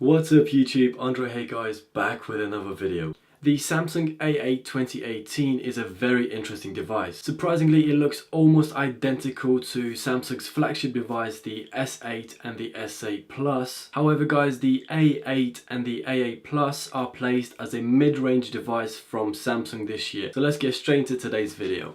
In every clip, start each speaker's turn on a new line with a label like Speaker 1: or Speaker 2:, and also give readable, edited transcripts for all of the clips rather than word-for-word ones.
Speaker 1: What's up YouTube, Andre here guys, back with another video. The Samsung A8 2018 is a very interesting device. Surprisingly, it looks almost identical to Samsung's flagship device, the S8 and the S8 Plus. However guys, the A8 and the A8 Plus are placed as a mid-range device from Samsung this year. So let's get straight into today's video.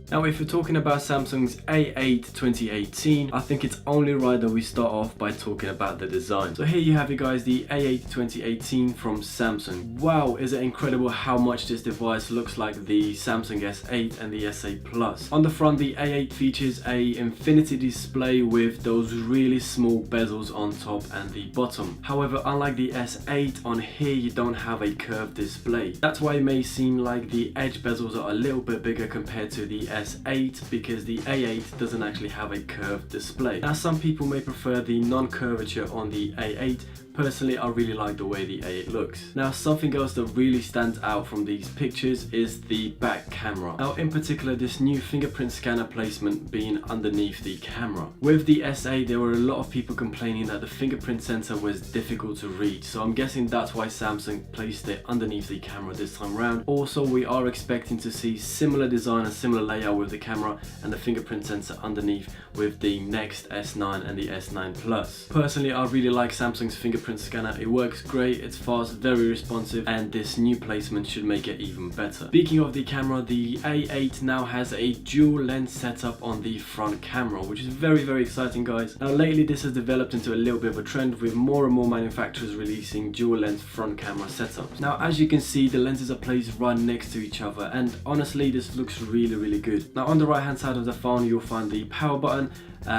Speaker 1: Now, if we're talking about Samsung's A8 2018, I think it's only right that we start off by talking about the design. So here you have it guys, the A8 2018 from Samsung. Wow, is it incredible how much this device looks like the Samsung S8 and the S8 Plus. On the front, the A8 features a infinity display with those really small bezels on top and the bottom. However, unlike the S8, on here you don't have a curved display. That's why it may seem like the edge bezels are a little bit bigger compared to the S8, because the A8 doesn't actually have a curved display. Now, some people may prefer the non-curvature on the A8. Personally, I really like the way the A8 looks. Now, something else that really stands out from these pictures is the back camera. Now, in particular, this new fingerprint scanner placement being underneath the camera. With the S8, there were a lot of people complaining that the fingerprint sensor was difficult to reach. So I'm guessing that's why Samsung placed it underneath the camera this time around. Also, we are expecting to see similar design and similar layout with the camera and the fingerprint sensor underneath with the next S9 and the S9 Plus. Personally, I really like Samsung's fingerprint scanner. It works great, it's fast, very responsive, and this new placement should make it even better. Speaking of the camera, the A8 now has a dual lens setup on the front camera, which is very exciting guys. Now lately this has developed into a little bit of a trend with more and more manufacturers releasing dual lens front camera setups. Now as you can see, the lenses are placed right next to each other, and honestly this looks really good. Now on the right hand side of the phone you'll find the power button,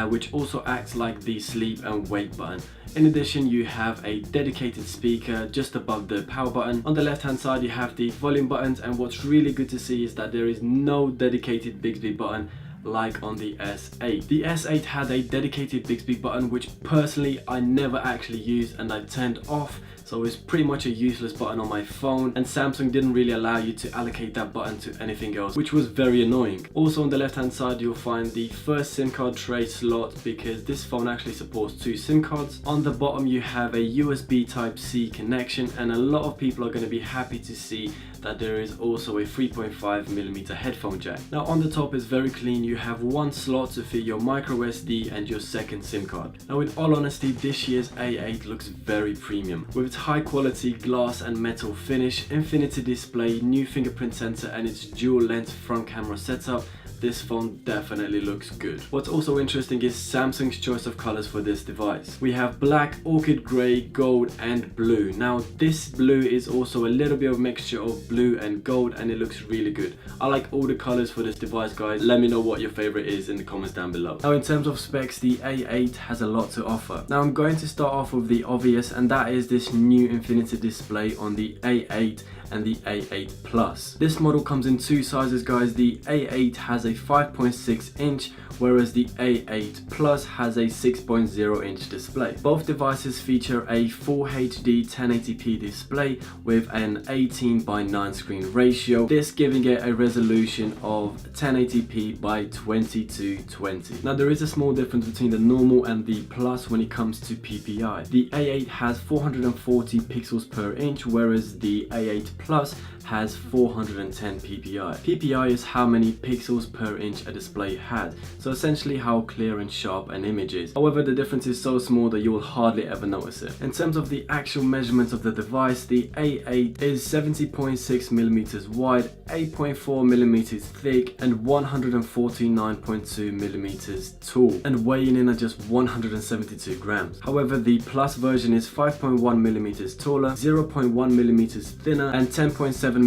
Speaker 1: which also acts like the sleep and wake button. In addition, you have a dedicated speaker just above the power button. On the left hand side you have the volume buttons, and what's really good to see is that there is no dedicated Bixby button like on the S8. The S8 had a dedicated Bixby button, which personally I never actually used and I turned off, so it's pretty much a useless button on my phone, and Samsung didn't really allow you to allocate that button to anything else, which was very annoying. Also on the left hand side you'll find the first SIM card tray slot, because this phone actually supports 2 SIM cards. On the bottom you have a USB Type-C connection, and a lot of people are going to be happy to see that there is also a 3.5mm headphone jack. Now on the top is very clean. You have 1 slot to fit your micro SD and your second SIM card. Now in all honesty, this year's A8 looks very premium. With its high quality glass and metal finish, infinity display, new fingerprint sensor, and its dual lens front camera setup, this phone definitely looks good. What's also interesting is Samsung's choice of colors for this device. We have black, orchid grey, gold and blue. Now this blue is also a little bit of mixture of blue and gold, and it looks really good. I like all the colors for this device guys. Let me know what your favorite is in the comments down below. Now in terms of specs, the A8 has a lot to offer. Now I'm going to start off with the obvious, and that is this new infinity display on the A8 and the A8 Plus. This model comes in 2 sizes guys. The A8 has a 5.6 inch, whereas the A8 Plus has a 6.0 inch display. Both devices feature a Full HD 1080p display with an 18:9 screen ratio, this giving it a resolution of 1080p by 20:20. Now there is a small difference between the normal and the Plus when it comes to PPI. The A8 has 440 pixels per inch, whereas the A8 Plus has 410 PPI. PPI is how many pixels per inch a display has, so essentially how clear and sharp an image is. However, the difference is so small that you will hardly ever notice it. In terms of the actual measurements of the device, the A8 is 70.6mm wide, 8.4mm thick and 149.2mm tall, and weighing in at just 172 grams. However, the Plus version is 5.1mm taller, 0.1mm thinner and 10.7mm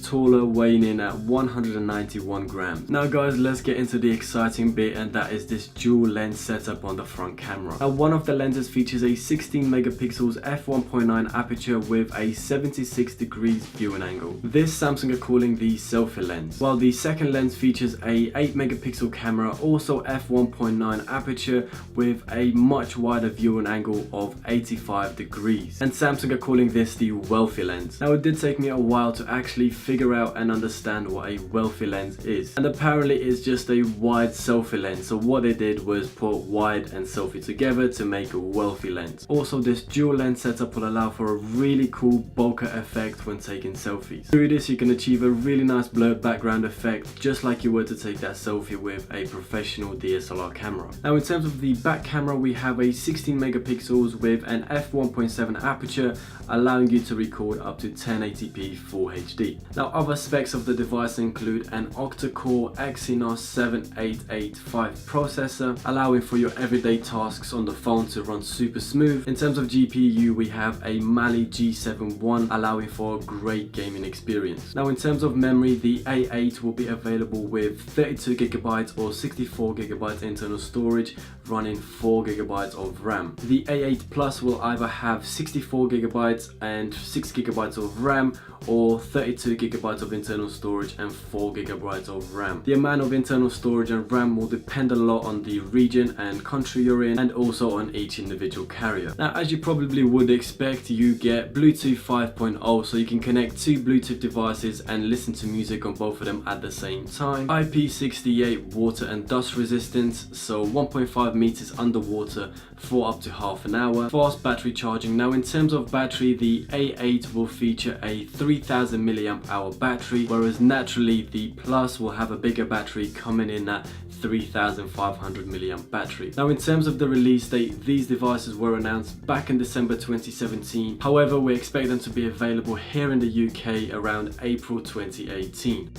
Speaker 1: taller, weighing in at 191 grams. Now guys, let's get into the exciting bit, and that is this dual lens setup on the front camera. Now one of the lenses features a 16 megapixels f1.9 aperture with a 76 degrees viewing angle. This Samsung are calling the selfie lens, while the second lens features a 8 megapixel camera, also f1.9 aperture with a much wider viewing angle of 85 degrees, and Samsung are calling this the wealthy lens. Now it did take me a while to actually figure out and understand what a wealthy lens is. And apparently it's just a wide selfie lens. So what they did was put wide and selfie together to make a wealthy lens. Also, this dual lens setup will allow for a really cool bokeh effect when taking selfies. Through this you can achieve a really nice blurred background effect, just like you were to take that selfie with a professional DSLR camera. Now in terms of the back camera, we have a 16 megapixels with an f1.7 aperture, allowing you to record up to 1080p Full HD. Now other specs of the device include an octa-core Exynos 7885 processor, allowing for your everyday tasks on the phone to run super smooth. In terms of GPU, we have a Mali G7-1, allowing for a great gaming experience. Now in terms of memory, the A8 will be available with 32GB or 64GB internal storage, running 4GB of RAM. The A8 Plus will either have 64GB and 6GB of RAM, or 32GB of internal storage and 4GB of RAM. The amount of internal storage and RAM will depend a lot on the region and country you're in, and also on each individual carrier. Now as you probably would expect, you get Bluetooth 5.0, so you can connect two Bluetooth devices and listen to music on both of them at the same time. IP68 water and dust resistance, so 1.5 meters underwater for up to half an hour. Fast battery charging. Now in terms of battery, the A8 will feature a 3000 mAh battery, whereas naturally the Plus will have a bigger battery coming in at 3500 mAh battery. Now in terms of the release date, these devices were announced back in December 2017. However, we expect them to be available here in the UK around April 2018.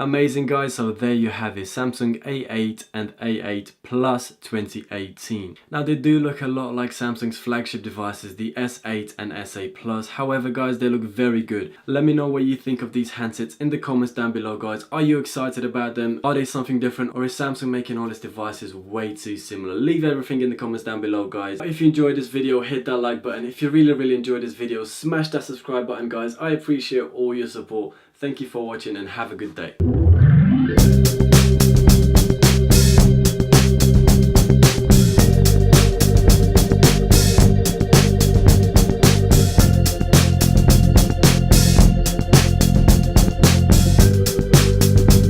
Speaker 1: Amazing guys, so there you have it, Samsung A8 and A8 Plus 2018. Now they do look a lot like Samsung's flagship devices, the S8 and S8 Plus. However guys, they look very good. Let me know what you think of these handsets in the comments down below guys. Are you excited about them? Are they something different, or is Samsung making all its devices way too similar? Leave everything in the comments down below guys. If you enjoyed this video, hit that like button. If you really enjoyed this video, smash that subscribe button guys. I appreciate all your support. Thank you for watching and have a good day.